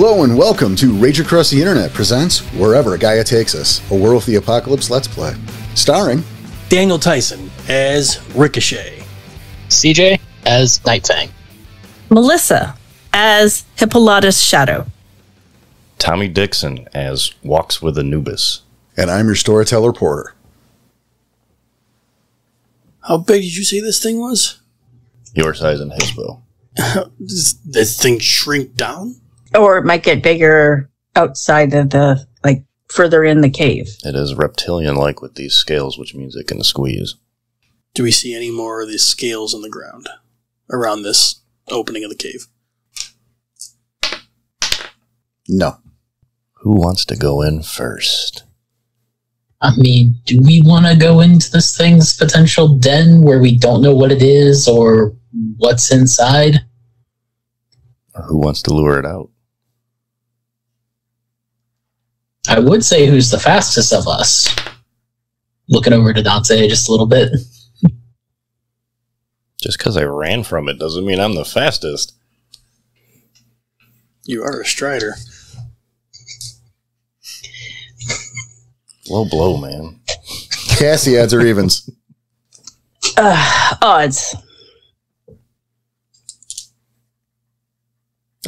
Hello and welcome to Rage Across the Internet presents Wherever Gaia Takes Us, a World of the Apocalypse Let's Play. Starring Daniel Tyson as Ricochet, CJ as Nightfang, Melissa as Hippolytus Shadow, Tommy Dixon as Walks with Anubis, and I'm your storyteller, Porter. How big did you say this thing was? your size and Hispo. Does this thing shrink down? or it might get bigger outside of the, further in the cave. It is reptilian-like with these scales, which means it can squeeze. Do we see any more of these scales in the ground around this opening of the cave? No. Who wants to go in first? I mean, do we want to go into this thing's potential den where we don't know what it is or what's inside? Or who wants to lure it out? I would say who's the fastest of us. Looking over to Dante just a little bit. Just because I ran from it doesn't mean I'm the fastest. You are a strider. Low blow, man. Cassie adds or evens. Odds.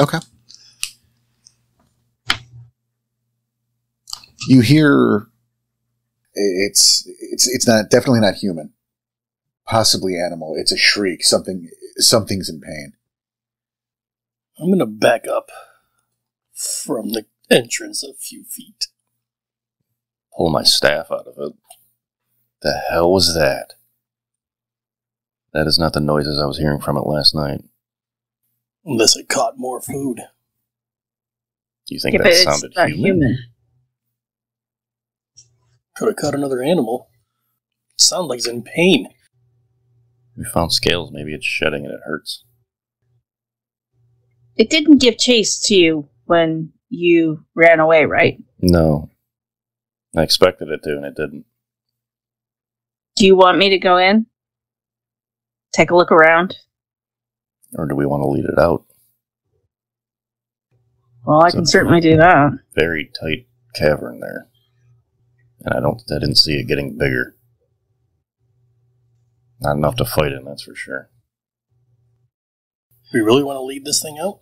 Okay. You hear it's not definitely not human. Possibly animal. It's a shriek. Something's in pain. I'm going to back up from the entrance a few feet. Pull my staff out of it. The hell was that? That is not the noises I was hearing from it last night. Unless it caught more food. Do you think that sounded not human? Could have caught another animal. It sounds like it's in pain. We found scales. Maybe it's shedding and it hurts. It didn't give chase to you when you ran away, right? No. I expected it to, and it didn't. Do you want me to go in? Take a look around? Or do we want to lead it out? Well, I can certainly do that. Very tight cavern there. And I didn't see it getting bigger. Not enough to fight in, that's for sure. We really want to lead this thing out?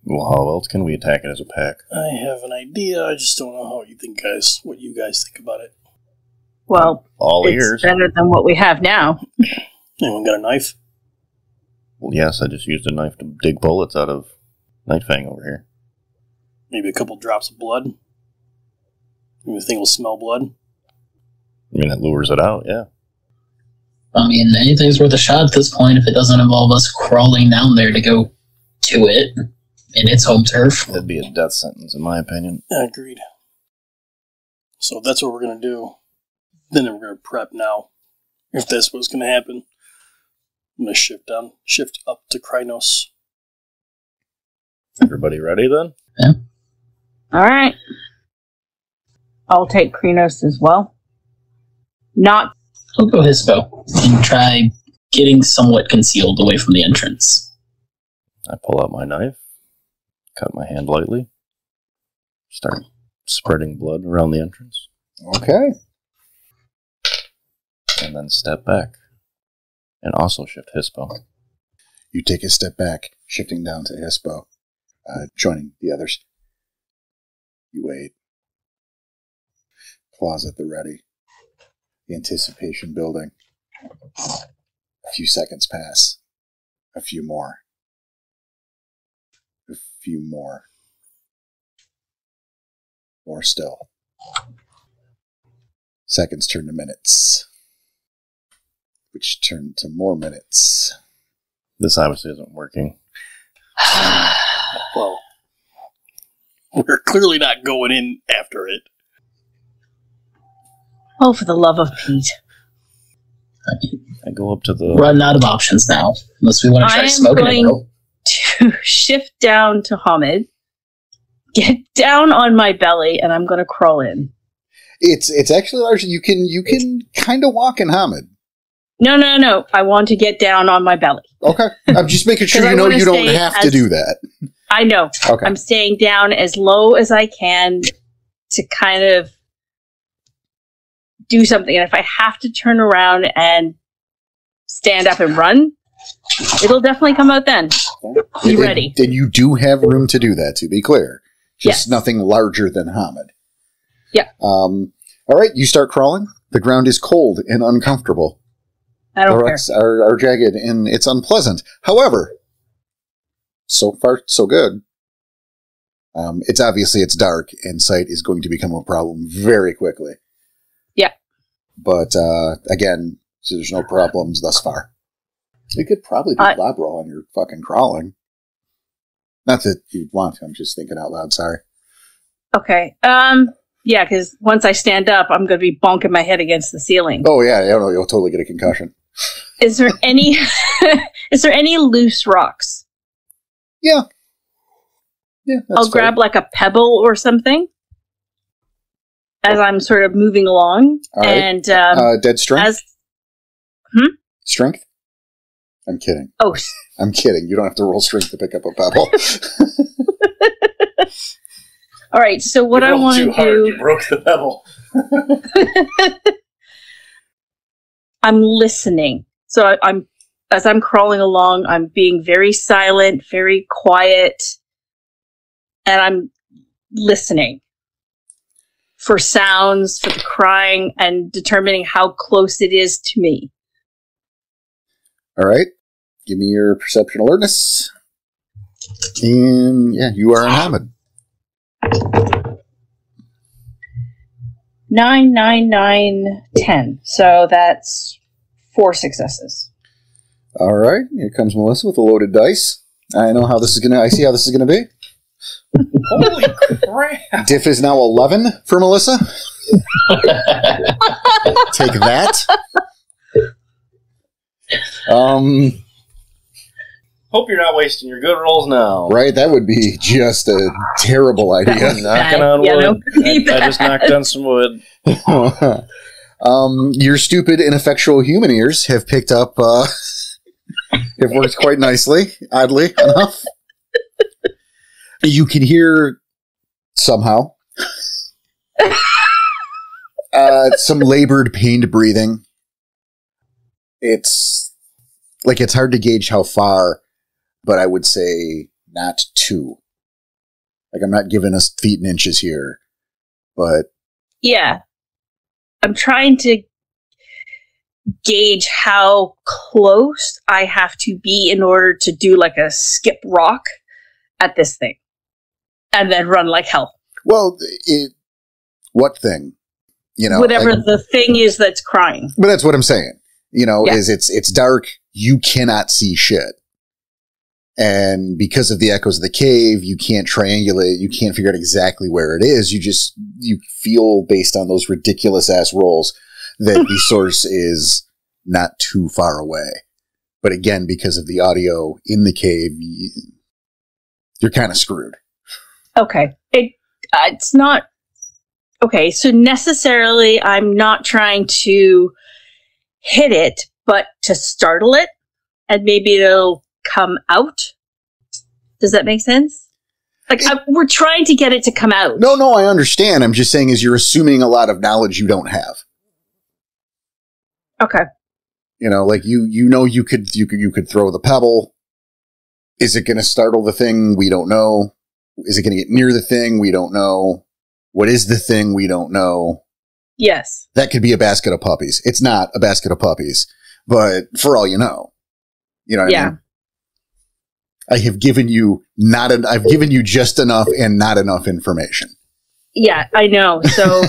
Well, how else can we attack it as a pack? I have an idea, I just don't know what you guys think about it. Well, All it's ears. better than what we have now. Anyone got a knife? Well, yes, I just used a knife to dig bullets out of Nightfang over here. Maybe a couple drops of blood? Maybe the thing will smell blood? I mean, it lures it out, yeah. I mean, anything's worth a shot at this point if it doesn't involve us crawling down there to go to it in its home turf. That'd be a death sentence, in my opinion. Agreed. So if that's what we're going to do, then we're going to prep now. If that's what's going to happen, I'm going to shift up to Krynos. Everybody ready, then? Yeah. All right. I'll take Krynos as well. Not. I'll go Hispo and try getting somewhat concealed away from the entrance. I pull out my knife, cut my hand lightly, start spreading blood around the entrance, Okay. and then step back. And also shift Hispo. You take a step back, shifting down to Hispo, joining the others. You wait. Claws at the ready. The anticipation building. A few seconds pass. A few more. A few more. More still. Seconds turn to minutes. Which turn to more minutes. This obviously isn't working. Well, we're clearly not going in after it. Oh, for the love of Pete. I go up to the... Run out of options now, unless we want to try smoking it. going to shift down to Hamid, get down on my belly, and I'm going to crawl in. It's actually largely you can kind of walk in Hamid. No. I want to get down on my belly. Okay. I'm just making sure you know you don't have to do that. I know. Okay. I'm staying down as low as I can to kind of do something. And if I have to turn around and stand up and run, it'll definitely come out then. Be ready. And you do have room to do that, to be clear. Just Yes. nothing larger than Hamid. Yeah. All right, you start crawling. The ground is cold and uncomfortable. I don't The care. rocks are jagged and it's unpleasant. However, so far so good. It's dark and sight is going to become a problem very quickly. Yeah. But again, so there's no problems thus far. You could probably do lab roll on your fucking crawling. Not that you'd want to. I'm just thinking out loud. Sorry. Okay. Yeah, because once I stand up, I'm going to be bonking my head against the ceiling. Oh yeah, you'll totally get a concussion. Is there any loose rocks? Yeah. Yeah. That's I'll grab like a pebble or something as I'm sort of moving along. All right. And dead strength. as Strength. I'm kidding. oh, I'm kidding. You don't have to roll strength to pick up a pebble. all right. So what I want to do, You broke the pebble. I'm listening. So as I'm crawling along, I'm being very silent, very quiet, and I'm listening for sounds, for the crying, and determining how close it is to me. All right. Give me your perception alertness. And yeah, you are in Hamid. 9, 9, 9, 10. So that's 4 successes. All right. Here comes Melissa with a loaded dice. I see how this is gonna be. Holy crap! Diff is now 11 for Melissa. Take that. Hope you're not wasting your good rolls now. Right, that would be just a terrible idea. Knocking on Yeah, wood. no, pretty I just knocked on some wood. Your stupid, ineffectual human ears have picked up. Have worked quite nicely, oddly enough. You can hear somehow some labored, pained breathing. It's hard to gauge how far, but I would say not 2. Like, I'm not giving us feet and inches here, but Yeah. I'm trying to gauge how close I have to be in order to do like a skip rock at this thing. And then run like hell. well, what thing? Whatever the thing is that's crying. But that's what I'm saying. Yeah. Is it's dark. You cannot see shit. And because of the echoes of the cave, you can't triangulate. You can't figure out exactly where it is. You feel based on those ridiculous ass rolls that the source is not too far away. But again, because of the audio in the cave, you're kind of screwed. Okay. It's not... Okay, so necessarily I'm not trying to hit it, but to startle it, and maybe it'll come out. Does that make sense? Like, we're trying to get it to come out. No, I understand. I'm just saying is you're assuming a lot of knowledge you don't have. Okay. You could throw the pebble. Is it going to startle the thing? We don't know. Is it going to get near the thing? We don't know. What is the thing? We don't know. Yes. That could be a basket of puppies. It's not a basket of puppies, but for all you know. You know what I mean? I have given you I've given you just enough and not enough information. Yeah, I know. So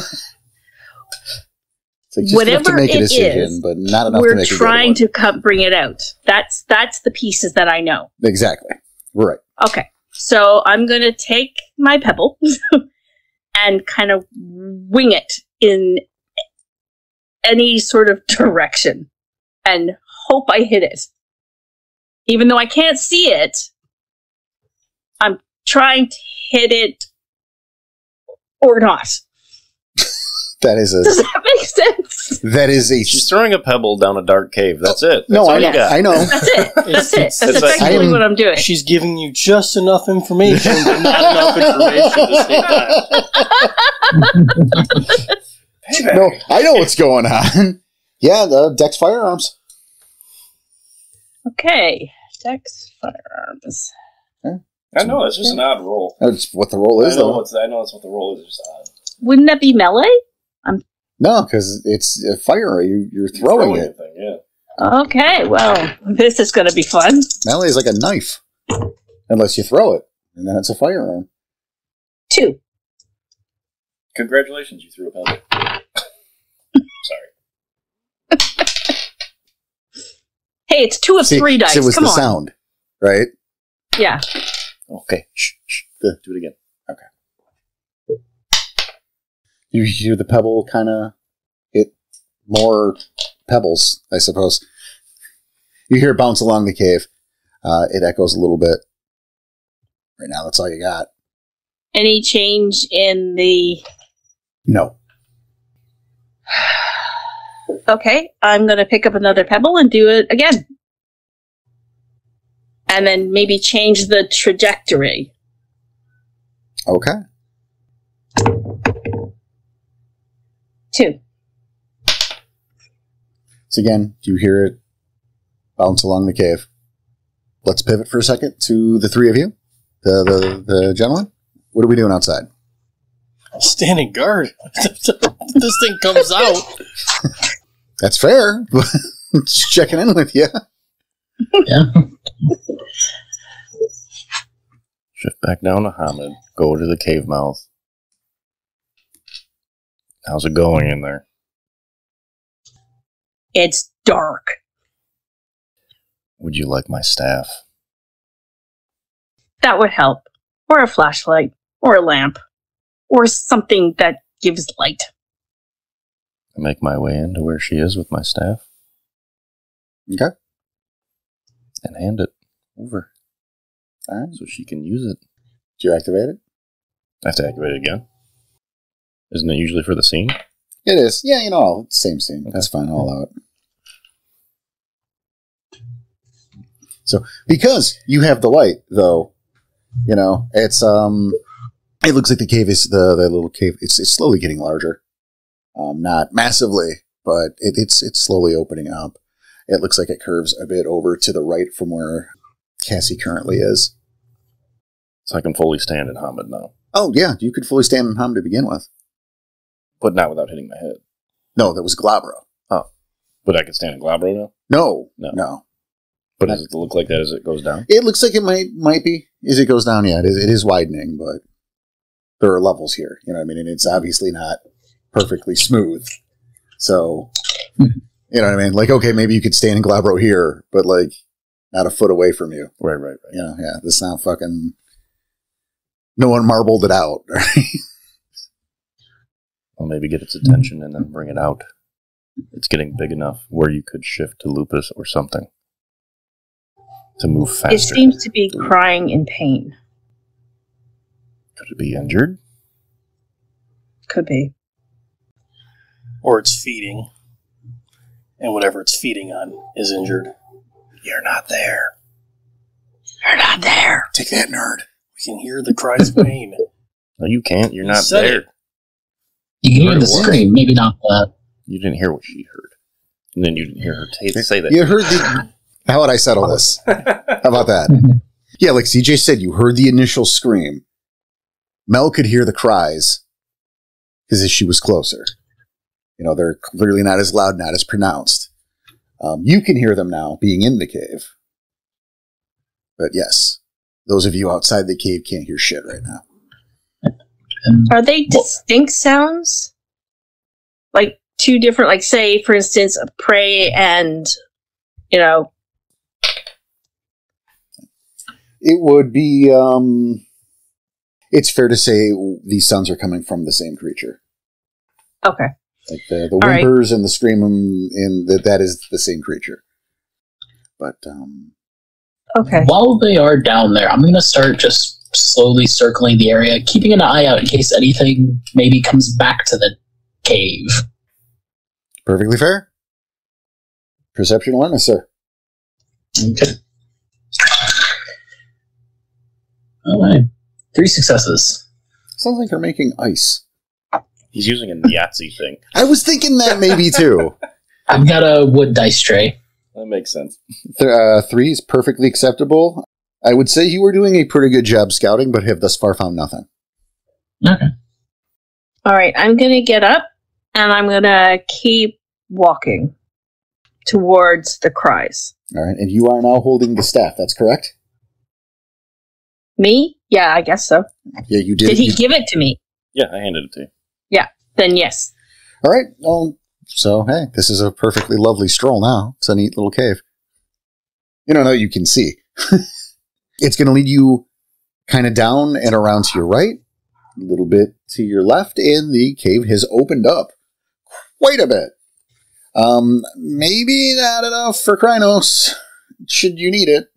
It's like just whatever enough to make a it decision, is, but not enough to we're make a good trying one. to bring it out. That's the pieces that I know. Exactly. Right. Okay. So I'm going to take my pebble and kind of wing it in any sort of direction and hope I hit it. Even though I can't see it, I'm trying to hit it or not. That is Does that make sense? That is a... She's throwing a pebble down a dark cave. That's it. That's No, all I you know. got. I know. That's it. That's it. That's it's like- effectively what I'm doing. She's giving you just enough information, but not enough information to stay back. No, I know what's going on. Yeah, the Dex Firearms. Okay. Dex firearms. I know, it's just an odd roll. That's what the roll is, though. I know it's what the roll is. It's just odd. Wouldn't that be melee? No, because it's a fire. You're throwing it. Thing, yeah. Okay, well, this is going to be fun. Melee is like a knife. Unless you throw it. And then it's a firearm. 2. Congratulations, you threw a pebble. Sorry. Hey, it's 2 of 3 dice. It was Come the on. sound, right? Yeah. Okay, shh. Do it again. You hear the pebble kind of hit more pebbles, I suppose. You hear it bounce along the cave. It echoes a little bit. Right now, that's all you got. Any change in the... No. Okay, I'm going to pick up another pebble and do it again. And then maybe change the trajectory. Okay. 2. So again, do you hear it bounce along the cave? Let's pivot for a second to the three of you. The gentleman. What are we doing outside? Standing guard. This thing comes out. That's fair. Just checking in with you. Yeah. Shift back down to Hamid. Go to the cave mouth. How's it going in there? It's dark. Would you like my staff? That would help. Or a flashlight. Or a lamp. Or something that gives light. I make my way into where she is with my staff Okay. and hand it over All right. so she can use it. Do you activate it? I have to activate it again. Isn't it usually for the scene? It is. Yeah, same scene. Okay. That's fine. All out. So, because you have the light, though, it's it looks like the cave is the little cave. It's slowly getting larger. Not massively, but it's slowly opening up. It looks like it curves a bit over to the right from where Cassie currently is. So I can fully stand in Hamid now. Oh yeah, you could fully stand in Hum to begin with. But not without hitting my head. No, that was Glabro. But I can stand in Glabro now? No. But does it look like that as it goes down? It looks like it might be as it goes down. Yeah, it is widening, but there are levels here. You know what I mean? And it's obviously not perfectly smooth. So, you know what I mean? Like, okay, maybe you could stand in Glabro here, but like not a foot away from you. Right. Yeah, this is not fucking... No one marbled it out. I'll maybe get its attention and then bring it out. It's getting big enough where you could shift to lupus or something to move faster. It seems to be crying in pain. Could it be injured? Could be. Or it's feeding. And whatever it's feeding on is injured. You're not there. You're not there. Take that, nerd. We can hear the cries of pain. No, you can't. You're not said there. it. You can hear Heard the what? scream, maybe not that. You didn't hear what she heard. And then you didn't hear her say that. You heard the... How would I settle this? How about that? Yeah, like CJ said, you heard the initial scream. Mel could hear the cries because she was closer. They're clearly not as loud, not as pronounced. You can hear them now being in the cave. But yes, those of you outside the cave can't hear shit right now. Are they distinct sounds? Like two different, like say, for instance, a prey and, It would be, it's fair to say these sounds are coming from the same creature. Okay. Like the whimpers and the screaming, and that is the same creature. But, Okay. While they are down there, I'm going to start just slowly circling the area, keeping an eye out in case anything maybe comes back to the cave. Perfectly fair. Perception awareness, sir. Okay. All right. 3 successes. Sounds like you're making ice. He's using a Yahtzee thing. I was thinking that maybe too. I've got a wood dice tray. That makes sense. 3 is perfectly acceptable. I would say you were doing a pretty good job scouting, but have thus far found nothing. Okay. All right, I'm going to get up and I'm going to keep walking towards the cries. All right, and you are now holding the staff, that's correct? Me? Yeah, I guess so. Yeah, you did. Did he give it to me? Yeah, I handed it to you. Yeah, then yes. All right, so, hey, this is a perfectly lovely stroll now. It's a neat little cave. You don't know, you can see. It's going to lead you kind of down and around to your right, a little bit to your left, and the cave has opened up quite a bit. Maybe not enough for Krynos, should you need it.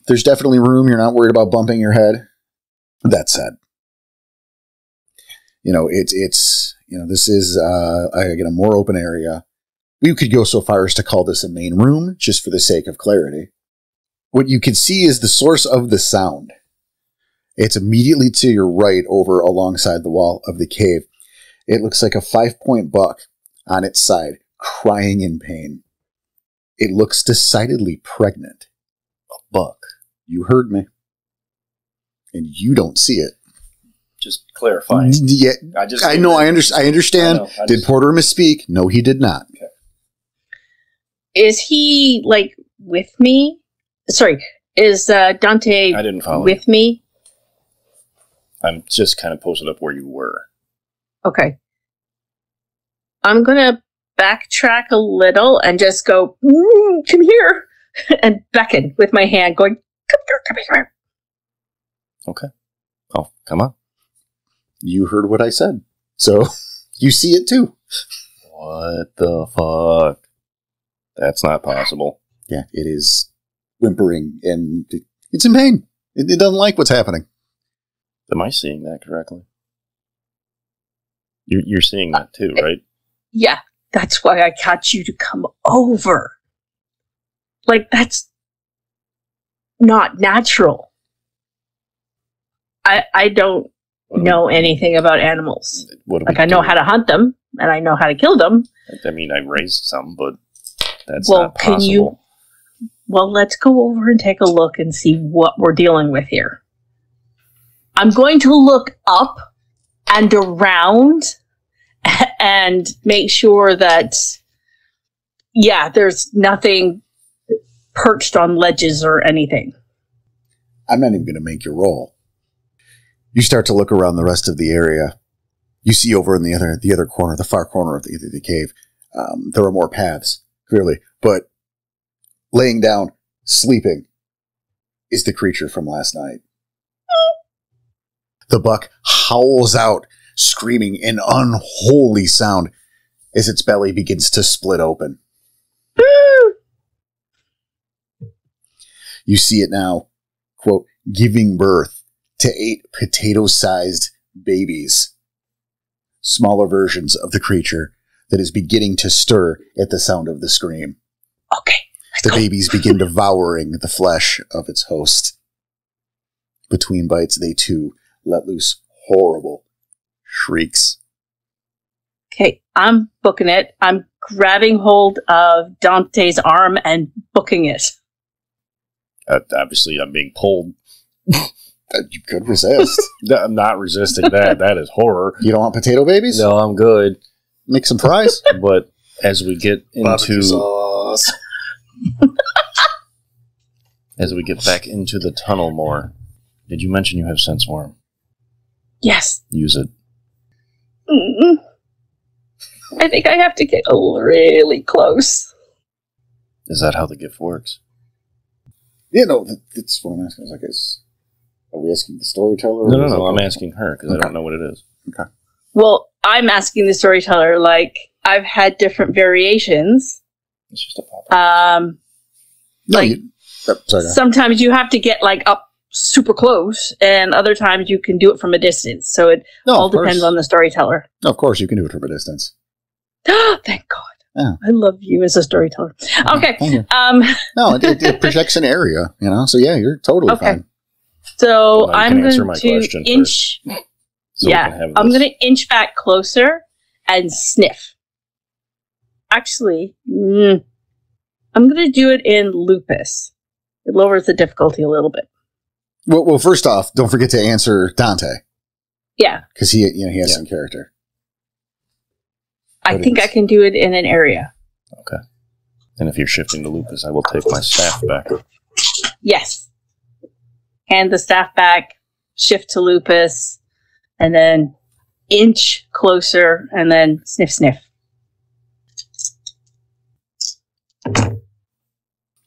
There's definitely room. You're not worried about bumping your head. That said, this is, again, a more open area. We could go so far as to call this a main room, just for the sake of clarity. What you can see is the source of the sound. It's immediately to your right over alongside the wall of the cave. It looks like a 5-point buck on its side, crying in pain. It looks decidedly pregnant. A buck. You heard me. And you don't see it. Just clarifying. Yeah, I know. I understand. Did Porter misspeak? No, he did not. Okay. Is he, like, with me? Sorry, is Dante I didn't follow with me? I'm just kind of posted up where you were. Okay. I'm going to backtrack a little and just go, come here, and beckon with my hand, going, come here. Okay. Oh, come on. You heard what I said. So, you see it too. What the fuck? That's not possible. Yeah, it is whimpering, and it's in pain. It doesn't like what's happening. Am I seeing that correctly? You're seeing that too, right? Yeah, that's why I got you to come over. Like, that's not natural. I don't know anything about animals. Like, I know how to hunt them, and I know how to kill them. I mean, I raised some, but that's not possible. Can you... Well, let's go over and take a look and see what we're dealing with here. I'm going to look up and around and make sure that, yeah, there's nothing perched on ledges or anything. I'm not even going to make your roll. You start to look around the rest of the area. You see over in the other corner, the far corner of the cave, there are more paths, clearly, but laying down, sleeping, is the creature from last night. The buck howls out, screaming an unholy sound as its belly begins to split open. You see it now, quote, giving birth to 8 potato-sized babies, smaller versions of the creature that is beginning to stir at the sound of the scream. Okay. The babies begin devouring the flesh of its host. Between bites, they too let loose horrible shrieks. Okay, I'm booking it. I'm grabbing hold of Dante's arm and booking it. Obviously, I'm being pulled. You could resist. I'm not resisting that. That is horror. You don't want potato babies? No, I'm good. Make some fries. But as we get into... sauce. As we get back into the tunnel more, did you mention you have sense worm? Yes. Use it. I think I have to get really close. Is that how the gift works? Yeah, no, that's what I'm asking. Are we asking the storyteller? No, I'm asking her, because I don't know what it is. Okay. Well, I'm asking the storyteller, like, I've had different variations. It's just a pop-up. Sometimes you have to get, like, up super close, and other times you can do it from a distance. So it all depends on the storyteller. No, of course, you can do it from a distance. Thank God. Yeah. I love you as a storyteller. Okay. Thank you. No, it projects an area, So yeah, you're totally fine. So Well, I'm going my to question inch. first, so we can have I'm this. going to inch back closer and sniff. Actually, I'm going to do it in lupus. It lowers the difficulty a little bit. Well, first off, don't forget to answer Dante Yeah, because he has some character. I think I can do it in an area. Okay. And if you're shifting to lupus, I will take my staff back. Yes. Hand the staff back, shift to lupus, and then inch closer, and then sniff, sniff.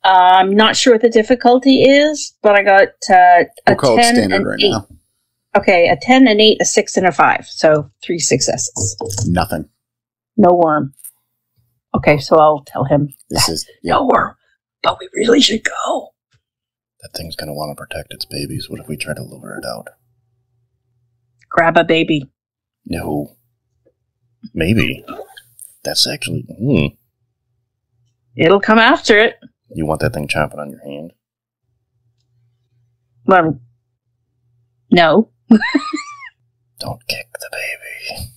I'm not sure what the difficulty is, but I got a We'll call it 10 standard and right 8. now. Okay, a 10, an 8, a 6, and a 5. So 3 successes. Nothing. No worm. Okay, so I'll tell him. This is No worm, but we really should go. That thing's going to want to protect its babies. What if we try to lure it out? Grab a baby. No. Maybe. That's actually... It'll come after it. You want that thing chomping on your hand? Well, no. Don't kick the baby.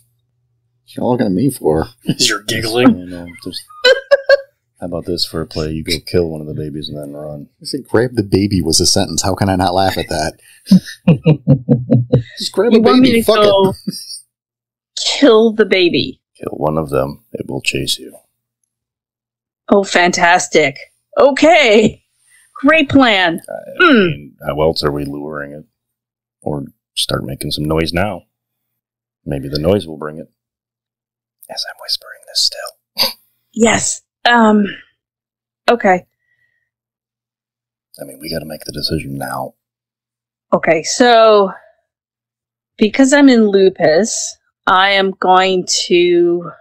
you're looking at me for. You're giggling. How about this for a play? You go kill one of the babies and then run. I said, "Grab the baby" was a sentence. How can I not laugh at that? Just grab You a want me baby. to Fuck go it. kill the baby? Kill one of them. It will chase you. Oh, fantastic. Okay. Great plan. I mean, how else are we luring it? Or start making some noise now. Maybe the noise will bring it. As I'm whispering this still. Yes. Okay. I mean, we got to make the decision now. Okay, so because I'm in lupus, I am going to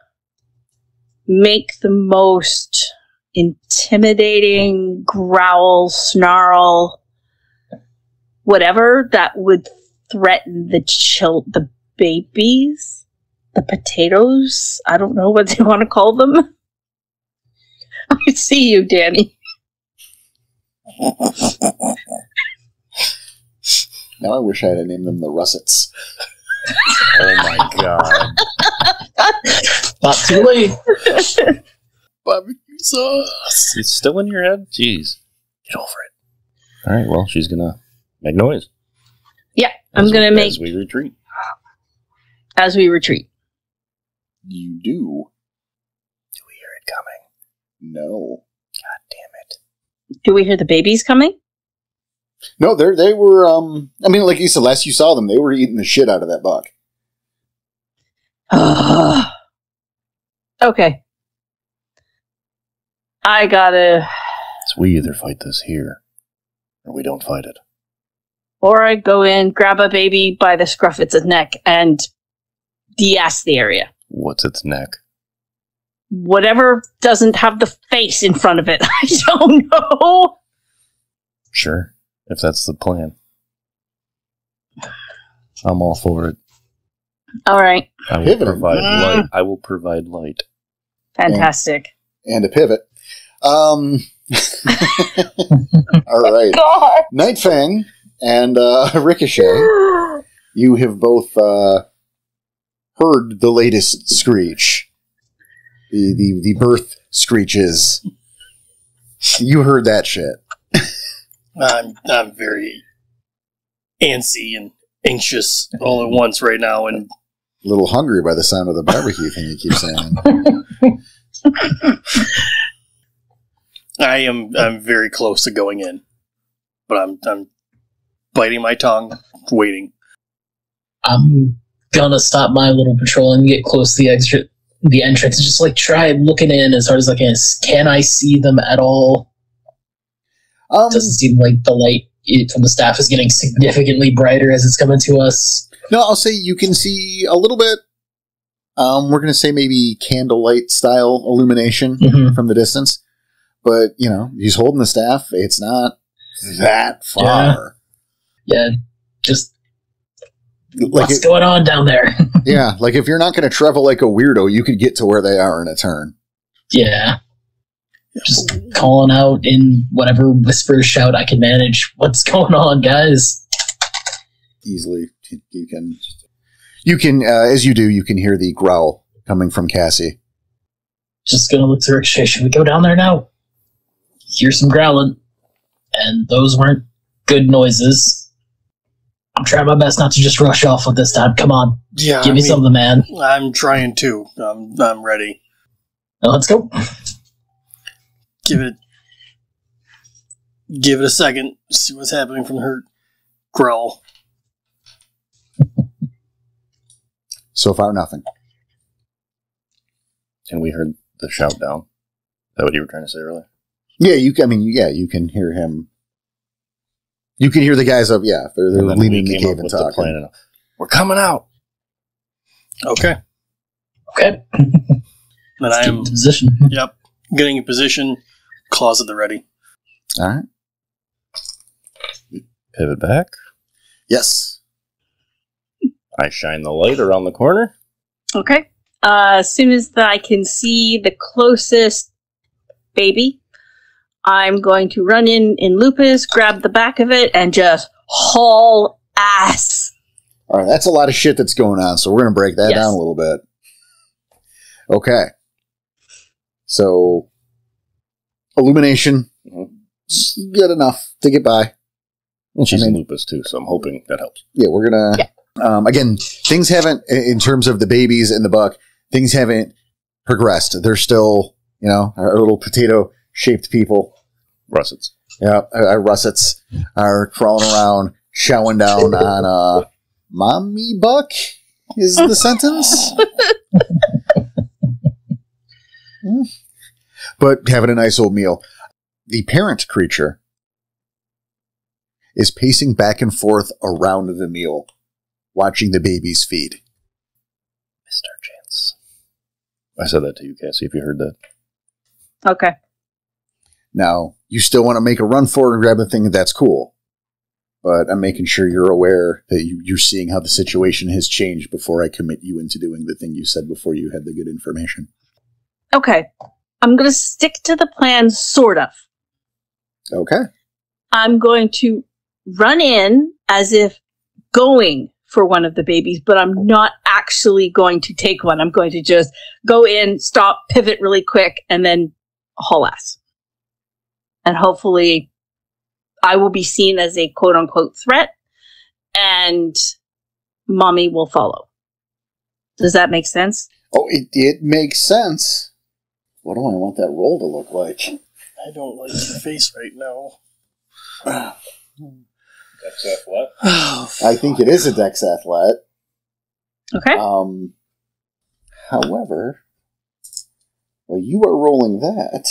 make the most intimidating growl, snarl, whatever that would threaten the babies, the potatoes. I don't know what they want to call them. I see you, Danny. Now I wish I had named them the Russets. Oh my god. Not too late. Barbecue sauce. It's still in your head? Jeez. Get over it. Alright, well, she's gonna make noise. Yeah, I'm going to make As we retreat. as we retreat. You do? Do we hear it coming? No. God damn it. Do we hear the babies coming? No, they were, I mean, like you said, last you saw them, they were eating the shit out of that buck. Okay. I gotta... So we either fight this here, or we don't fight it. Or I go in, grab a baby by the scruff of its neck, and de-ass the area. What's its neck? Whatever doesn't have the face in front of it. I don't know. Sure, if that's the plan. I'm all for it. All right. I will Pivoting. provide light. I will provide light. Fantastic. And a pivot. All right. God. Night Fang and Ricochet, you have both heard the latest screech. The birth screeches. You heard that shit. I'm very antsy and anxious all at once right now, and A little hungry by the sound of the barbecue thing you keep saying. I'm very close to going in, but I'm biting my tongue, waiting. I'm gonna stop my little patrol and get close to the entrance and just like try looking in as hard as I can. Can I see them at all? Doesn't seem like the light from the staff is getting significantly brighter as it's coming to us. No, I'll say you can see a little bit. We're going to say maybe candlelight style illumination from the distance. But, he's holding the staff. It's not that far. Yeah, just Like what's going on down there? Yeah, like if you're not going to travel like a weirdo, you could get to where they are in a turn. Yeah. Just calling out in whatever whisper shout I can manage. What's going on, guys? Easily. You can, as you do, you can hear the growl coming from Cassie. Just gonna look to Ricochet. Should we go down there now? Hear some growling. And those weren't good noises. I'm trying my best not to just rush off with this time. Come on. Yeah, Give me something, man. I'm trying to. I'm ready. Now let's go. Give it a second. See what's happening from her growl. So far, nothing. And we heard the shout down. Is that what you were trying to say earlier? Yeah, you can hear him. You can hear the guys up, yeah. They're leaning in the cave and talking. We're coming out. Okay. Okay. Then I am in position. Yep. Getting in position. Claws at the ready. All right. Pivot back. Yes. I shine the light around the corner. Okay. As soon as I can see the closest baby, I'm going to run in Lupus, grab the back of it, and just haul ass. All right, that's a lot of shit that's going on, so we're going to break that down a little bit. Okay. So, illumination, good enough to get by. And she's in Lupus, too, so I'm hoping that helps. Yeah, we're going to... Yeah. Again, things haven't, in terms of the babies and the buck, things haven't progressed. They're still, our little potato-shaped people. Russets. Yeah, our russets are crawling around, chowing down on mommy buck is the sentence. But having a nice old meal. The parent creature is pacing back and forth around the meal, watching the babies feed. Missed our chance. I said that to you, Cassie, if you heard that. Okay. Now, you still want to make a run for it and grab the thing, that's cool. But I'm making sure you're aware that you're seeing how the situation has changed before I commit you into doing the thing you said before you had the good information. Okay. I'm going to stick to the plan, sort of. Okay. I'm going to run in as if going for one of the babies, but I'm not actually going to take one. I'm going to just go in, stop, pivot really quick, and then haul ass. And hopefully I will be seen as a quote-unquote threat, and mommy will follow. Does that make sense? Oh, it makes sense. What do I want that roll to look like? I don't like your face right now. Dex Athlete? I think it is a Dex Athlete. Okay. However, while you are rolling that...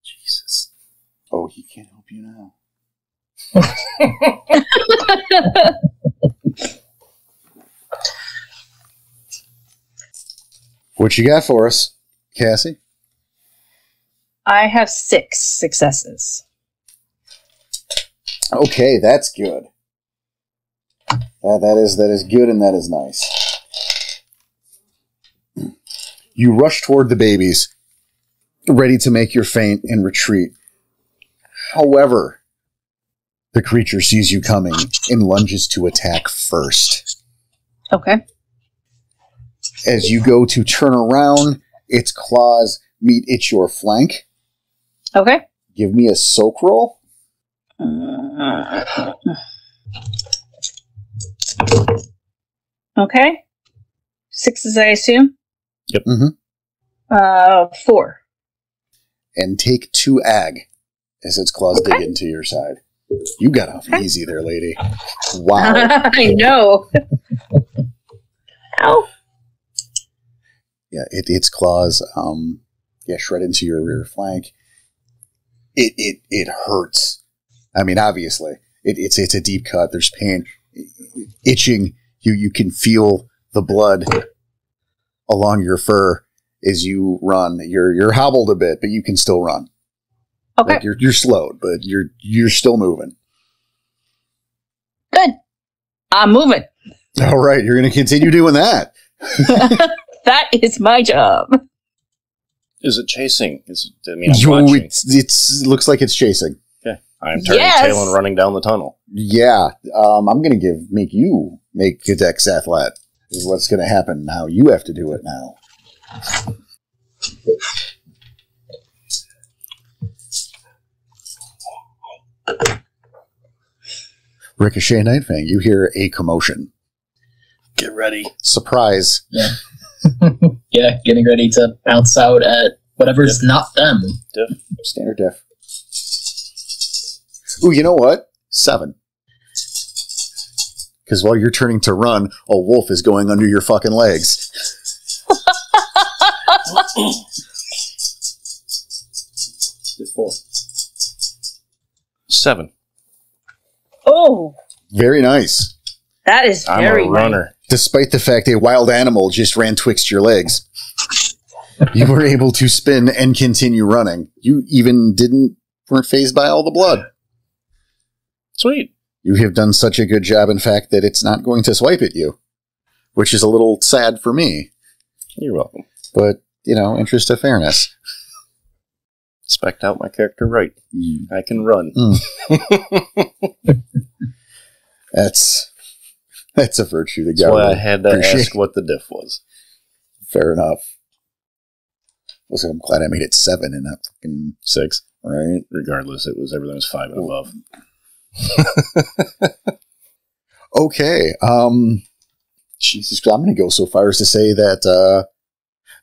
Jesus. Oh, he can't help you now. What you got for us, Cassie? I have 6 successes. Okay, that's good. That is good and that is nice. You rush toward the babies, ready to make your feint and retreat. However, the creature sees you coming and lunges to attack first. Okay. As you go to turn around, its claws meet at your flank. Okay. Give me a soak roll. Okay. 6s, I assume? Yep. Mm-hmm. 4. And take 2 ag as its claws dig into your side. You got off easy there, lady. Wow. I know. Ow. Yeah, its claws shred into your rear flank. It hurts. I mean, obviously. It's a deep cut. There's pain, itching. You can feel the blood along your fur as you run. You're hobbled a bit, but you can still run. Okay. Like you're slowed, but you're still moving. Good. I'm moving. All right, you're going to continue doing that. That is my job. Is it chasing? I'm watching. It looks like it's chasing. Okay. I'm turning tail and running down the tunnel. Yeah. I'm going to make you make a dex athlet. Is what's going to happen now. You have to do it now. Ricochet Nightfang, you hear a commotion. Get ready. Surprise. Yeah. Yeah, getting ready to bounce out at whatever's not them. Diff. Standard diff. Ooh, you know what? 7. Because while you're turning to run, a wolf is going under your fucking legs. Diff 4. 7. Oh, Very nice. that is I'm very a runner. Despite the fact a wild animal just ran twixt your legs, you were able to spin and continue running. You even weren't fazed by all the blood. Sweet. You have done such a good job, in fact, that it's not going to swipe at you, which is a little sad for me. You're welcome. But, interest of fairness. Spec'd out my character right. I can run. That's a virtue to That's get. why I had to ask what the diff was. Fair enough. Listen, I'm glad I made it 7 and not fucking 6. right. Regardless, everything was 5 and above. Okay. Jesus, I'm going to go so far as to say that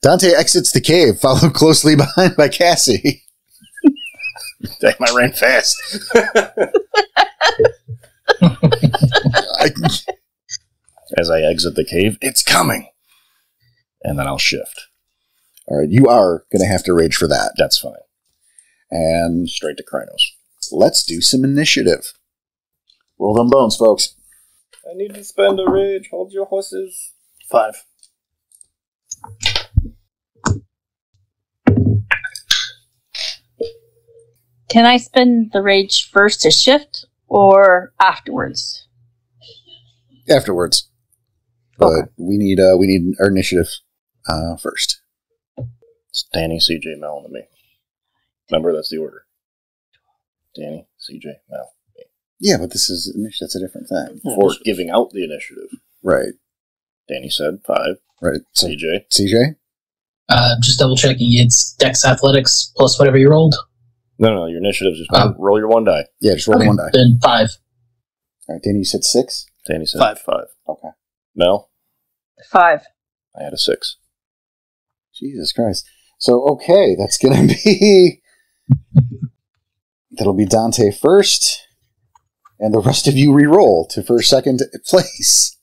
Dante exits the cave, followed closely behind by Cassie. Damn, I ran fast. As I exit the cave, it's coming. And then I'll shift. All right, you are going to have to rage for that. That's fine. And Straight to Krynos. let's do some initiative. Roll them bones, folks. I need to spend a rage. Hold your horses. 5. Can I spend the rage first to shift or afterwards? Afterwards. But Okay. we need our initiative first. It's Danny, CJ, Mel, and me. Remember, that's the order. Danny, CJ, Mel, me. Yeah, but that's a different thing. For giving out the initiative. Right. Danny said 5. Right. So, CJ. CJ? Just double checking. It's Dex Athletics plus whatever you rolled. No, your initiative just roll your 1 die. Yeah, just roll Okay, one die. Then 5. All right, Danny, you said 6? Danny said 5. 5. Okay. Mel, 5. I had a 6. Jesus Christ. So, okay, that's going to be... That'll be Dante first, and the rest of you re-roll to first, second place.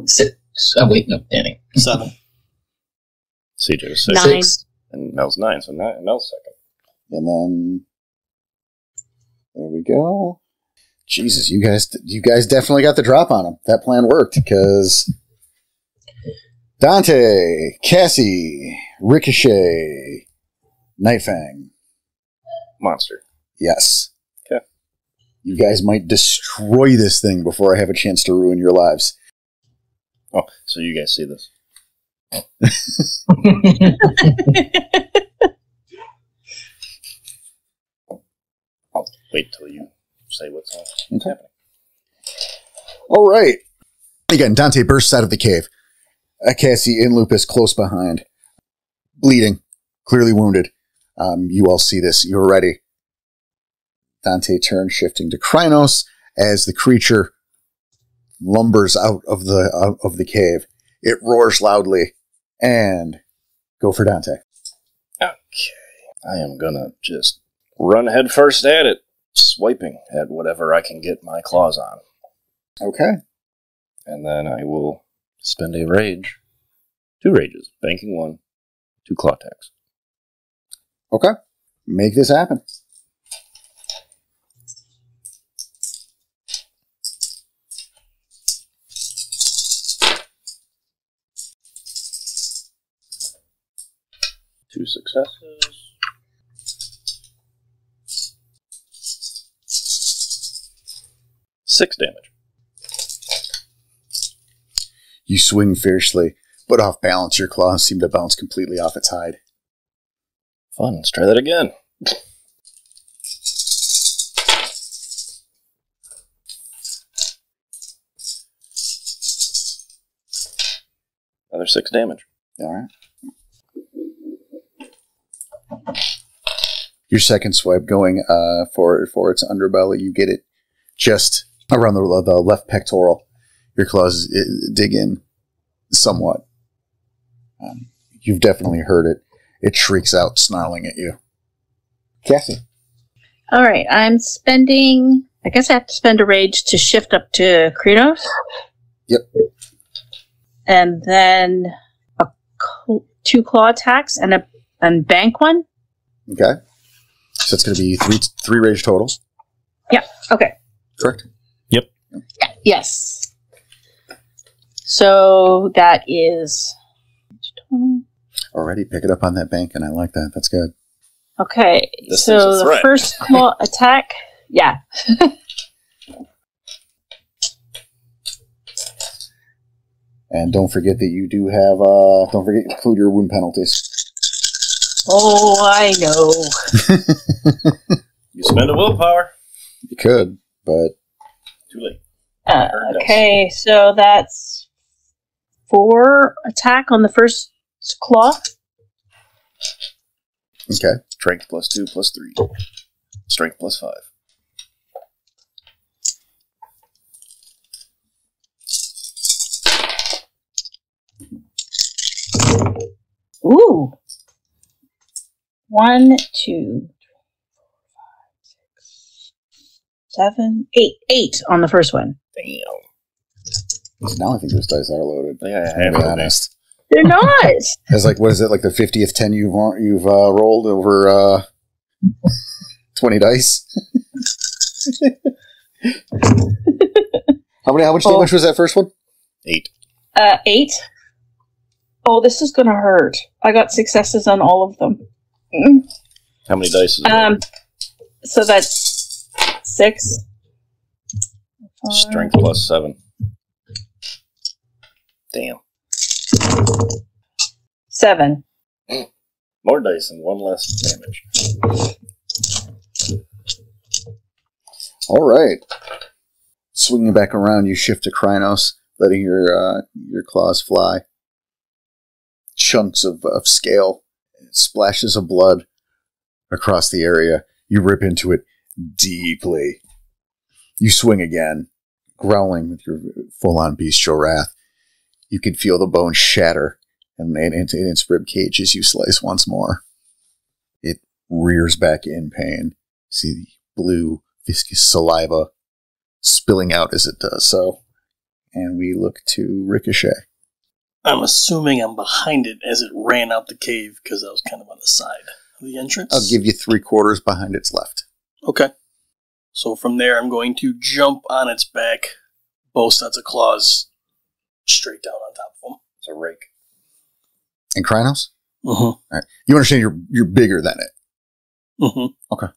6. Oh, wait, no, Danny. 7. CJ was 6. 9. And Mel's 9, so Mel's second. And then... There we go. Jesus, you guys definitely got the drop on him. That plan worked, because... Dante, Cassie, Ricochet, Nightfang. Monster. Yes. Okay. You guys might destroy this thing before I have a chance to ruin your lives. Oh, so you guys see this. I'll wait till you say what's happening. All right. Again, Dante bursts out of the cave. Cassie and Lupus close behind. Bleeding. Clearly wounded. You all see this. You're ready. Dante turns, shifting to Krynos as the creature lumbers out of the cave. It roars loudly. And go for Dante. Okay. I am gonna just run head first at it, swiping at whatever I can get my claws on. Okay. And then I will spend a rage. 2 rages. Banking 1. 2 claw attacks. Okay. Make this happen. successes. Six damage. You swing fiercely, but off balance, your claws seem to bounce completely off its hide. Fun. Let's try that again. Another 6 damage. All right. Your second swipe going for its underbelly, you get it just around the left pectoral. Your claws dig in somewhat. You've definitely heard it. It shrieks out, snarling at you. Cassie. All right, I'm spending... I guess I have to spend a rage to shift up to Krenos. Yep. And then 2 claw attacks and bank one. Okay. So it's going to be three rage total. Yeah, okay. Correct? Yep. Yeah, yes. So that is... Already pick it up on that bank, and I like that. That's good. Okay, This so is a the threat. first claw attack... Yeah. And don't forget that you do have, don't forget to include your wound penalties. Oh, I know. You spend a willpower. You could, but... Too late. Okay, so that's 4 attack on the first claw. Okay. Strength plus 2 plus 3. Strength plus 5. Ooh. 1, 2, 7, 8. 8 on the first one. Damn. Now I think those dice are loaded. Yeah, To be honest. They're not. It's like, what is it, like the 50th 10 you've rolled over 20 dice? How much damage was that first one? 8. 8. Oh, this is gonna hurt. I got successes on all of them. How many dice is it? So that's 6. Strength plus 7. Damn. 7. More dice and 1 less damage. All right. Swinging back around, you shift to Krynos, letting your claws fly. Chunks of scale, splashes of blood across the area. You rip into it deeply. You swing again, growling with your full-on bestial wrath. You can feel the bone shatter and into its rib cage as you slice once more. It rears back in pain. See the blue, viscous saliva spilling out as it does so. And we look to Ricochet. I'm assuming I'm behind it as it ran out the cave because I was kind of on the side of the entrance. I'll give you 3/4 behind its left. Okay. So from there, I'm going to jump on its back, both sets of claws, straight down on top of them. It's a rake. And Krynos? Mm-hmm. All right. You understand you're bigger than it. Mm-hmm. Okay.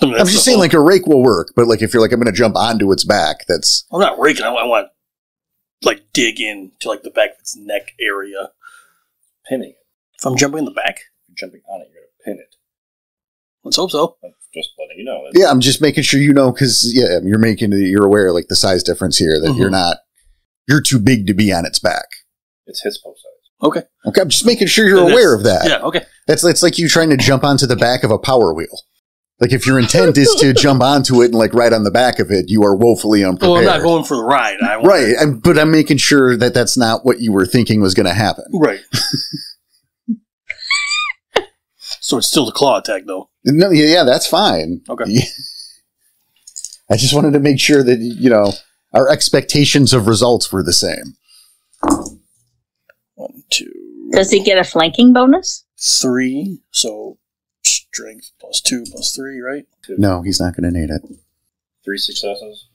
I mean, I'm just saying, like, a rake will work, but, like, if you're like, I'm going to jump onto its back, that's... I'm not raking. I want like, dig in to, like, the back of its neck area. Pinning it. If I'm jumping in the back? If you're jumping on it, you're going to pin it. Let's hope so. I'm just letting you know. Yeah, I'm just making sure you know, because, yeah, you're aware, like, the size difference here, that you're too big to be on its back. It's his post size. Okay. Okay, I'm just making sure you're aware of that. Yeah, okay. It's like you trying to jump onto the back of a Power Wheel. Like, if your intent is to jump onto it and, like, ride on the back of it, you are woefully unprepared. Well, I'm not going for the ride. Right, but I'm making sure that that's not what you were thinking was going to happen. Right. So it's still the claw attack, though. No, yeah, that's fine. Okay. Yeah. I just wanted to make sure that, our expectations of results were the same. 1, 2. Does he get a flanking bonus? 3. So strength plus 2 plus 3, right? 2. No, he's not going to need it. 3 successes.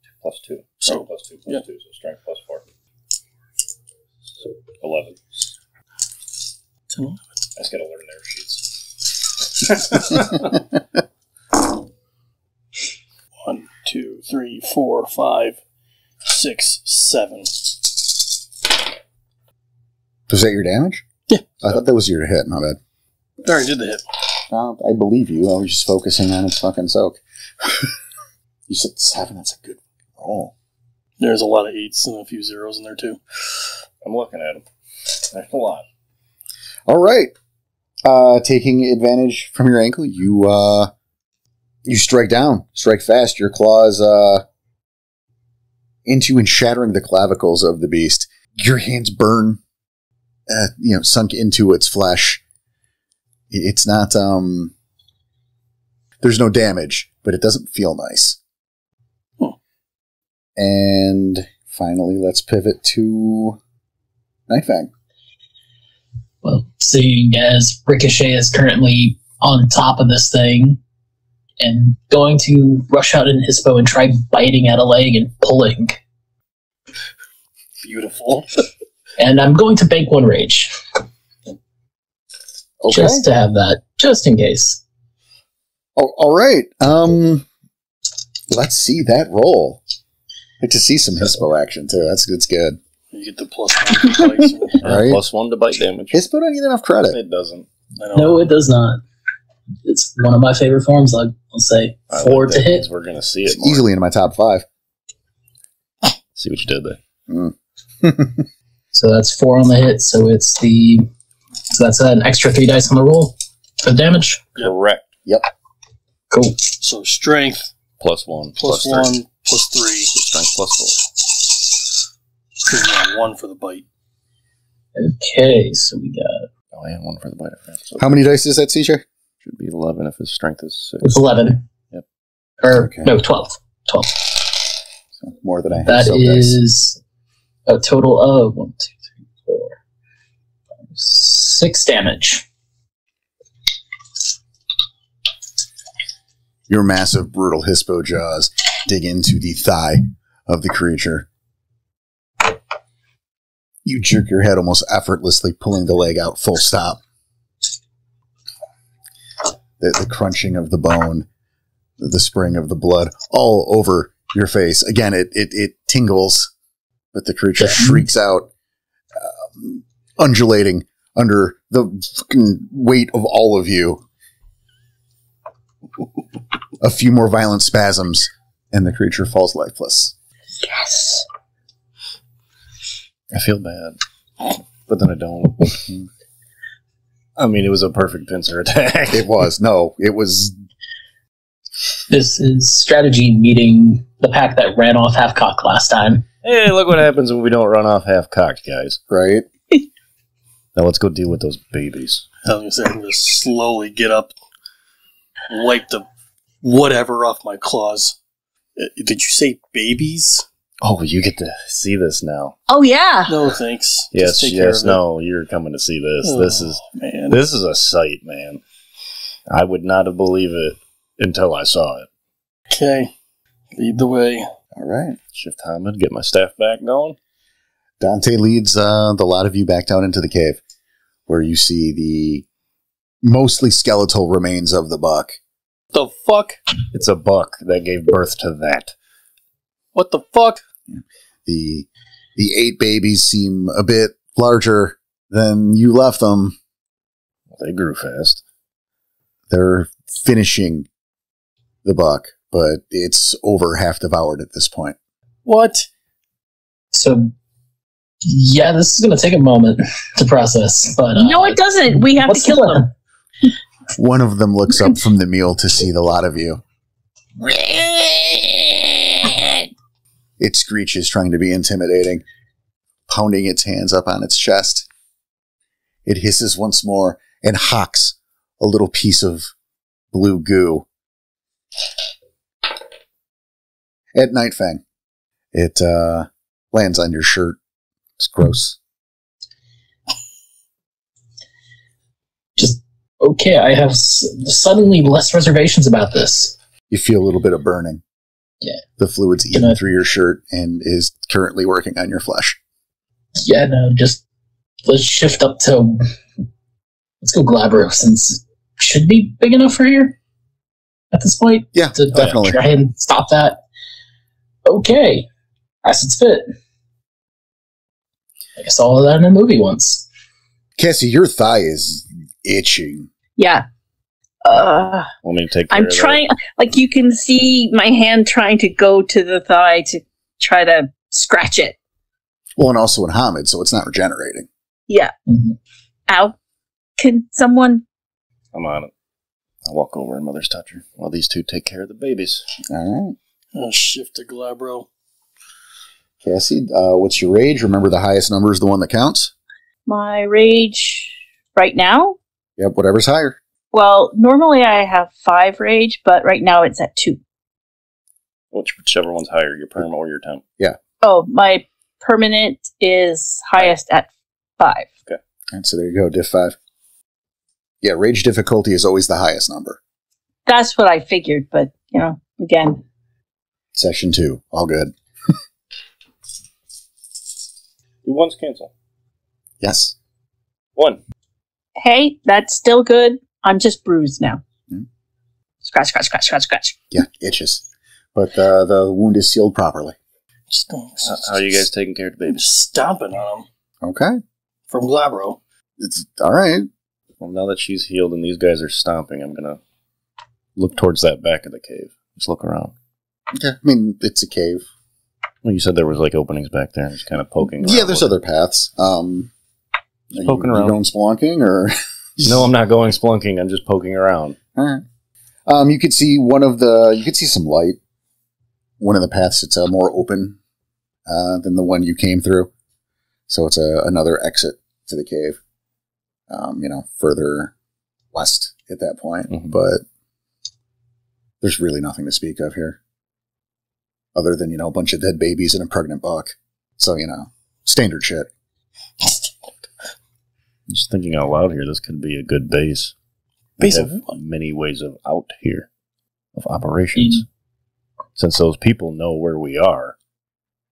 2 plus 2. So, Strength plus 2 plus 2. So strength plus 4. 11. 10, 11, I just gotta learn their sheets. 1, 2, 3, 4, 5, 6, 7. Was that your damage? Yeah. I thought that was your hit. My bad. I already did the hit. I believe you. I was just focusing on its fucking soak. You said 7. That's a good roll. There's a lot of 8s and a few 0s in there, too. I'm looking at them. There's a lot. All right. Taking advantage from your ankle, you strike down. Strike fast. Your claws into and shattering the clavicles of the beast. Your hands burn, sunk into its flesh. It's not, there's no damage, but it doesn't feel nice. And finally, let's pivot to Nightfang. Well, seeing as Ricochet is currently on top of this thing, and going to rush out in his bow and try biting at a leg and pulling. Beautiful. And I'm going to bank 1 rage. Okay. Just to have that, just in case. Oh, all right. Let's see that roll. Like to see some Hispo action too. That's good. You get the +1 to bites. Right. +1 to bite damage. Hispo don't get enough credit. It doesn't. No, it does not. It's one of my favorite forms. I'll say 4 to hit. We're going to see It's it more. easily in my top 5. See what you did there. So that's 4 on the hit. So that's an extra 3 dice on the roll for the damage. Correct. Yep. Cool. So strength +1. +1 +3. Strength +4. So you got 1 for the bite. Okay, so we got... Oh, yeah, 1 for the bite. So How many dice is that, CJ? should be 11 if his strength is 6. It's 11. Yep. Or, Okay. no, 12. 12. So more than I have. That so dice. is a total of 1, 2, 3, 4, 5, 6 damage. Your massive, brutal Hispo jaws dig into the thigh of the creature. You jerk your head almost effortlessly, pulling the leg out full stop. The crunching of the bone, the spraying of the blood, all over your face. Again, it tingles, but the creature shrieks out, undulating under the fucking weight of all of you. A few more violent spasms, and the creature falls lifeless. Yes. I feel bad, but then I don't. I mean, it was a perfect pincer attack. It was. No, it was. This is strategy meeting the pack that ran off half-cocked last time. Hey, look what happens when we don't run off half-cocked, guys. Right? Now let's go deal with those babies. I was going to say, I'm going to slowly get up, wipe the whatever off my claws. Did you say babies? Oh, you get to see this now. Oh, yeah. No, thanks. Yes, Just take care of it. no, you're coming to see this. Oh, man. This is a sight, man. I would not have believed it until I saw it. Okay. Lead the way. All right. Shift Hamid, get my staff back going. Dante leads the lot of you back down into the cave, where you see the mostly skeletal remains of the buck. The fuck? It's a buck that gave birth to that. What the fuck? The 8 babies seem a bit larger than you left them. They grew fast. They're finishing the buck, but it's over half devoured at this point. What? So, yeah, this is going to take a moment to process. But No, it doesn't. We have to what's kill the plan? them. One of them looks up from the meal to see the lot of you. It screeches, trying to be intimidating, pounding its hands up on its chest. It hisses once more and hocks a little piece of blue goo at Nightfang. It lands on your shirt. It's gross. Just, okay, I have suddenly less reservations about this. You feel a little bit of burning. Yeah. The fluid's eating through your shirt and is currently working on your flesh. Yeah, no, just let's shift up to Let's go Glabro, since it should be big enough for here at this point. Yeah, to definitely. try and stop that. Okay. Acids fit. I guess all of that in a movie once. Cassie, your thigh is itching. Yeah. Want me to take care I'm of that? trying, like, you can see my hand trying to go to the thigh to try to scratch it. Well, and also in Hamid, so it's not regenerating. Yeah. Mhm. Ow. Can someone... I'm on it. I'll walk over and Mother's Toucher while these two take care of the babies. All right. I'll shift to Glabro. Cassie, what's your rage? Remember, the highest number is the one that counts. My rage right now? Yep, whatever's higher. Well, normally I have 5 rage, but right now it's at 2. Whichever one's higher, your perm or your temp. Oh, my permanent is highest at 5. And so there you go, diff 5. Yeah, rage difficulty is always the highest number. That's what I figured, but, again. Session 2, all good. Do ones cancel? Yes. 1. Hey, that's still good. I'm just bruised now. Hmm. Scratch, scratch, scratch, scratch, scratch. Yeah, itches. But the wound is sealed properly. How are you guys taking care of the babies? Stomping on him Okay. from Glabro. It's all right. Well, now that she's healed and these guys are stomping, I'm going to look towards that back of the cave. Just look around. Okay. I mean, it's a cave. Well, you said there was like openings back there. Just kind of poking around. Yeah, there's other paths. Poking you around. going spelunking or? No, I'm not going spelunking. I'm just poking around. All right. You could see you could see some light. One of the paths, it's more open than the one you came through. So it's another exit to the cave. Further west at that point. Mhm. But there's really nothing to speak of here. Other than, a bunch of dead babies and a pregnant buck. So, standard shit. Just thinking out loud here, this could be a good base. Base We of have what? many ways of out here, of operations. Since those people know where we are,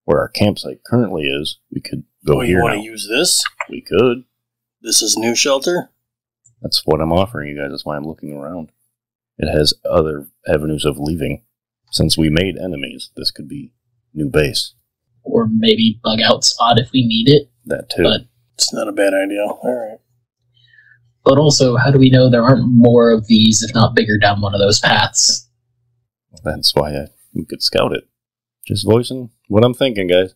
where our campsite currently is, we could go Oh, here you want now. to use this? We could. This is new shelter? That's what I'm offering you guys. That's why I'm looking around. It has other avenues of leaving. Since we made enemies, this could be new base. Or maybe bug out spot if we need it. That too. But It's not a bad idea. All right. But also, how do we know there aren't more of these, if not bigger, down one of those paths? That's why we could scout it. Just voicing what I'm thinking, guys.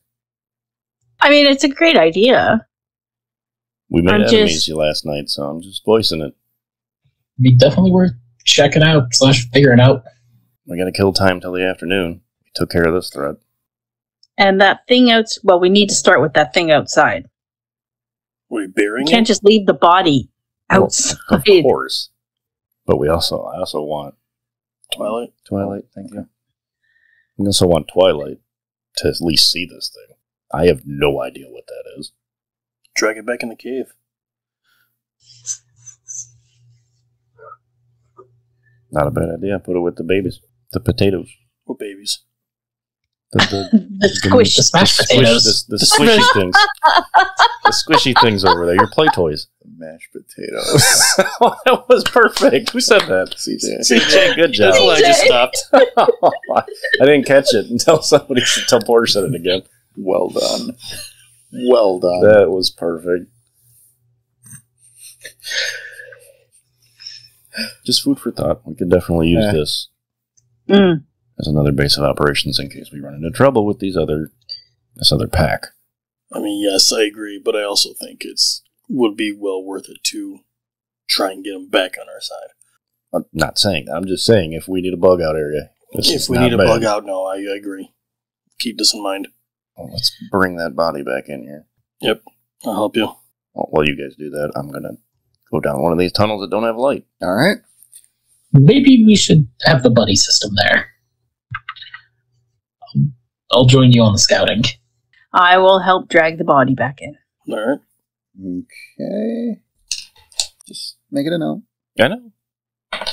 I mean, it's a great idea. We made I'm enemies just- last night, so I'm just voicing it. Be definitely worth checking out / figuring out. We gotta kill time till the afternoon. We took care of this threat. And that thing we need to start with that thing outside. What, are you burying You can't it? just leave the body Well, outside. of course. But I also want Twilight, thank you. I also want Twilight to at least see this thing. I have no idea what that is. Drag it back in the cave. Not a bad idea. Put it with the babies. The potatoes. What babies? The squish. The smashed potatoes. The squishy things. The squishy things over there. Your play toys. Mashed potatoes. That was perfect. Who said that? CJ. CJ, good job. That's why I just stopped. I didn't catch it until Porter said it again. Well done. Well done. That was perfect. Just food for thought. We could definitely use this Mm. as another base of operations in case we run into trouble with this other pack. I mean, yes, I agree, but I also think would be well worth it to try and get them back on our side. I'm not saying that. I'm just saying if we need a bug out area. If we need a bug out, no, I agree. Keep this in mind. Well, let's bring that body back in here. Yep, I'll help you. Well, while you guys do that, I'm going to go down one of these tunnels that don't have light. All right. Maybe we should have the buddy system there. I'll join you on the scouting. I will help drag the body back in. All right. Okay. Just make it a note. I know.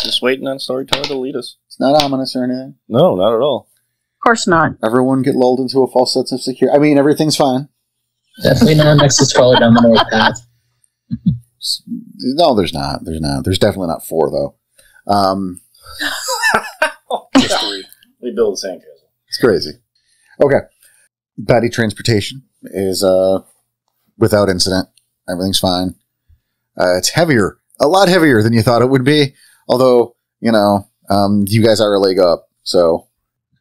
Just waiting on Storyteller to lead us. It's not ominous or anything. No, not at all. Of course not. Everyone get lulled into a false sense of security. I mean, everything's fine. Definitely not Nexus crawler down the north path. No, there's not. There's not. There's definitely not 4, though. Just 3. We build a sandcastle. It's crazy. Okay. Body transportation is without incident. Everything's fine. It's heavier. A lot heavier than you thought it would be. Although, you guys are a leg up. So.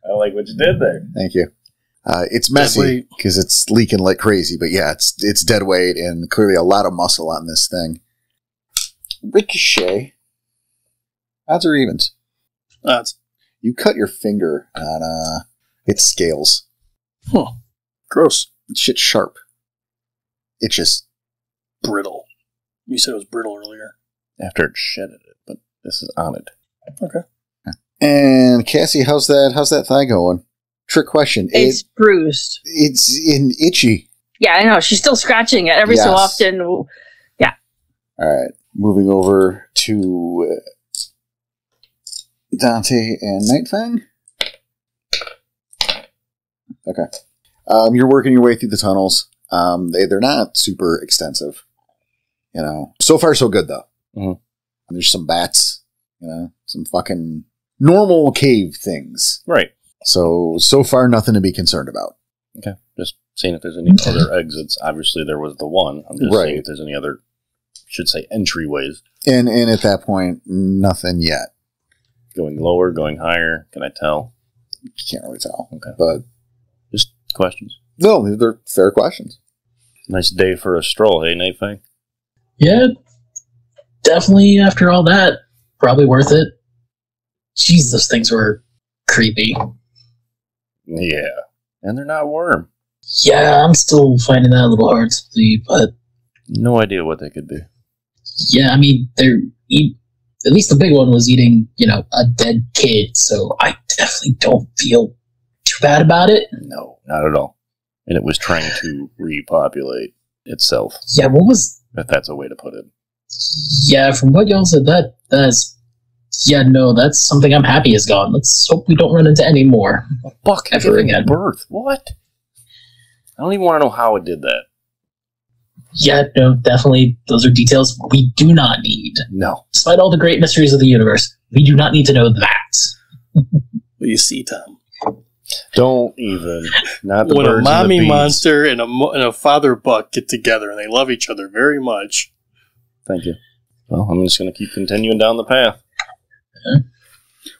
I like what you did there. Thank you. It's messy because it's leaking like crazy. But yeah, it's dead weight and clearly a lot of muscle on this thing. Ricochet. Odds or evens? Odds. You cut your finger on its scales. Huh. Gross. Shit's sharp. It's just brittle. You said it was brittle earlier. After it shedded it, but this is on it. Okay. And Cassie, how's that thigh going? Trick question. It's bruised. It's itchy. Yeah, I know. She's still scratching it every so often. Yeah. All right. Moving over to Dante and Nightfang. Okay. You're working your way through the tunnels. They're not super extensive. So far so good though. Mm-hmm. There's some bats, some fucking normal cave things. Right. So far nothing to be concerned about. Okay. Just seeing if there's any other exits. Obviously there was the one. I'm just seeing if there's any other, should say, entryways. And at that point, nothing yet. Going lower, going higher, can I tell? You can't really tell. Okay. But just questions. No, they're fair questions. Nice day for a stroll, hey, Nightfang? Yeah, definitely after all that, probably worth it. Jeez, those things were creepy. Yeah. And they're not worm. Yeah, I'm still finding that a little hard to believe, but... No idea what they could be. Yeah, I mean, at least the big one was eating, a dead kid, so I definitely don't feel too bad about it. No, not at all. And it was trying to repopulate itself. Yeah, what was... If that's a way to put it. Yeah, from what y'all said, that's... Yeah, no, that's something I'm happy is gone. Let's hope we don't run into any more. A buck ever again. Birth. What? I don't even want to know how it did that. Yeah, no, definitely. Those are details we do not need. No. Despite all the great mysteries of the universe, we do not need to know that. Well, you see, Tom. Don't even. Not the when birds a mommy and the bees. monster and a father buck get together and they love each other very much. Thank you. Well, I'm just going to keep continuing down the path.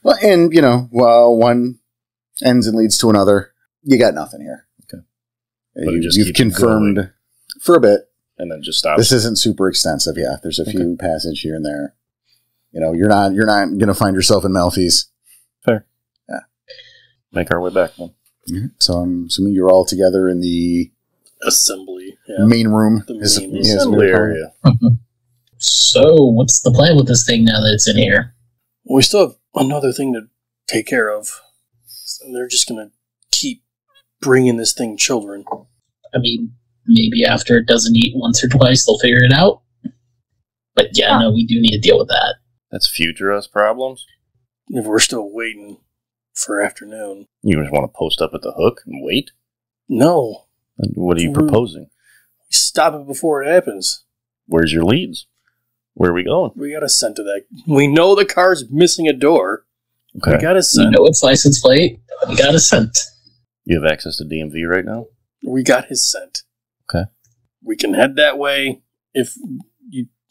Well, and, while one ends and leads to another, you got nothing here. Okay. But You've confirmed going. For a bit. And then just stop. This isn't super extensive, yeah. There's a few passage here and there. You're not going to find yourself in Maltese. Fair. Yeah. Make our way back then. Mm-hmm. So I'm assuming you're all together in the assembly main room. The assembly area. So, what's the plan with this thing now that it's in here? Well, we still have another thing to take care of. And they're just going to keep bringing this thing children. I mean, maybe after it doesn't eat once or twice, they'll figure it out. But yeah, no, we do need to deal with that. That's future us problems? If we're still waiting for afternoon. You just want to post up at the hook and wait? No. And what are you proposing? Stop it before it happens. Where's your leads? Where are we going? We got a scent of that. We know the car's missing a door. Okay. We got a scent. We know its license plate. We got a scent. You have access to DMV right now? We got his scent. Okay. We can head that way if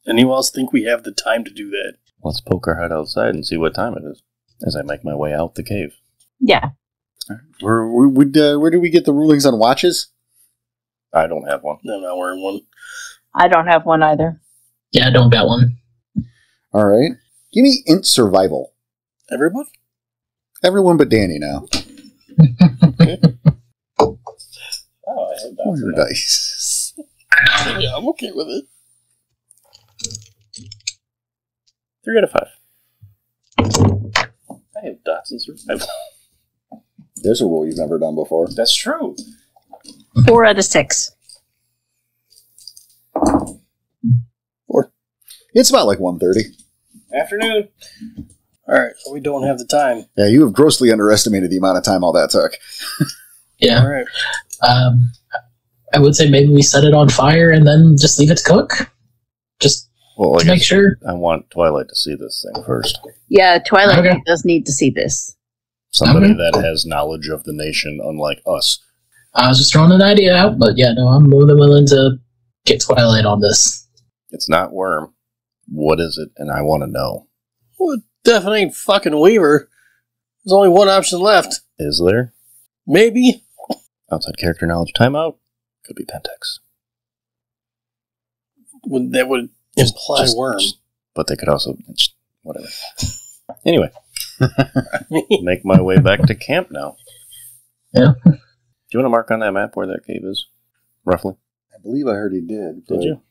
anyone else think we have the time to do that. Let's poke our head outside and see what time it is as I make my way out the cave. Yeah. Where do we get the rulings on watches? I don't have one. I'm not wearing one. I don't have one either. Yeah, I don't got one. All right. Give me int survival. Everybody? Everyone but Danny now. Okay. Oh, I had that. Your dice. Yeah, I'm okay with it. 3 out of 5. I have dots in survival. There's a rule you've never done before. That's true. 4 out of 6. 4. It's about like 1:30. Afternoon. Alright, so we don't have the time. Yeah, you have grossly underestimated the amount of time all that took. Yeah. Alright. I would say maybe we set it on fire and then just leave it to cook. Just Well, to make sure. I want Twilight to see this thing first. Yeah, Twilight does need to see this. Somebody that has knowledge of the nation, unlike us. I was just throwing an idea out, but yeah, no, I'm more than willing to get Twilight on this. It's not Worm. What is it? And I want to know. Well, it definitely ain't fucking Weaver. There's only one option left. Is there? Maybe. Outside character knowledge timeout? Could be Pentex. That would imply Worm. But they could also... Whatever. Anyway. Make my way back to camp now. Yeah. Do you want to mark on that map where that cave is? Roughly? I believe I already did. Did you?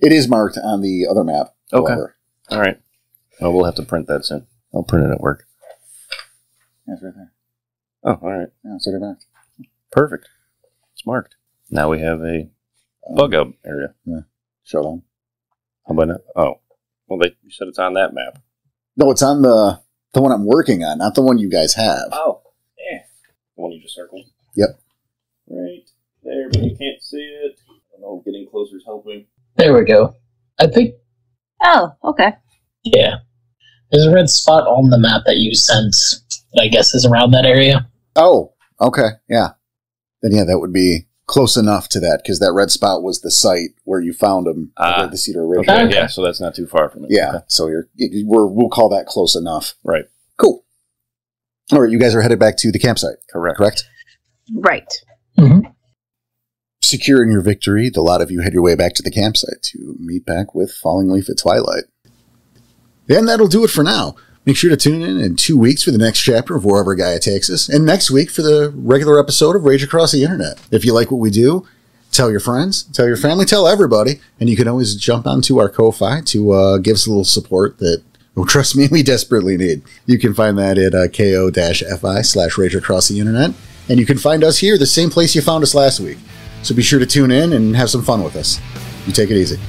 It is marked on the other map. Okay. However. All right. Well, we'll have to print that soon. I'll print it at work. Yeah, it's right there. Oh, all right. Yeah, it's already marked. Perfect. It's marked. Now we have a bug out area. Yeah. Show them. How about that? Oh. Well, you said it's on that map. No, it's on the one I'm working on, not the one you guys have. Oh. Yeah. The one you just circled? Yep. Right there, but you can't see it. I don't know if getting closer is helping. There we go. I think, Oh, okay. yeah. There's a red spot on the map that you sent that I guess is around that area. Oh, okay. Yeah. Then, yeah, that would be close enough to that, because that red spot was the site where you found them, where the Cedar Ridge. Okay, yeah, so that's not too far from it. Yeah, okay. so we'll call that close enough. Right. Cool. All right, you guys are headed back to the campsite. Correct? Right. Mm-hmm. Secure in your victory, the lot of you head your way back to the campsite to meet back with Falling Leaf at twilight. And that'll do it for now. Make sure to tune in 2 weeks for the next chapter of Wherever Gaia Takes Us, and next week for the regular episode of Rage Across the Internet. If you like what we do, tell your friends, tell your family, tell everybody, and you can always jump onto our Ko-Fi to give us a little support that, oh, trust me, we desperately need. You can find that at ko-fi/Rage Across the Internet, and you can find us here, the same place you found us last week. So be sure to tune in and have some fun with us. You take it easy.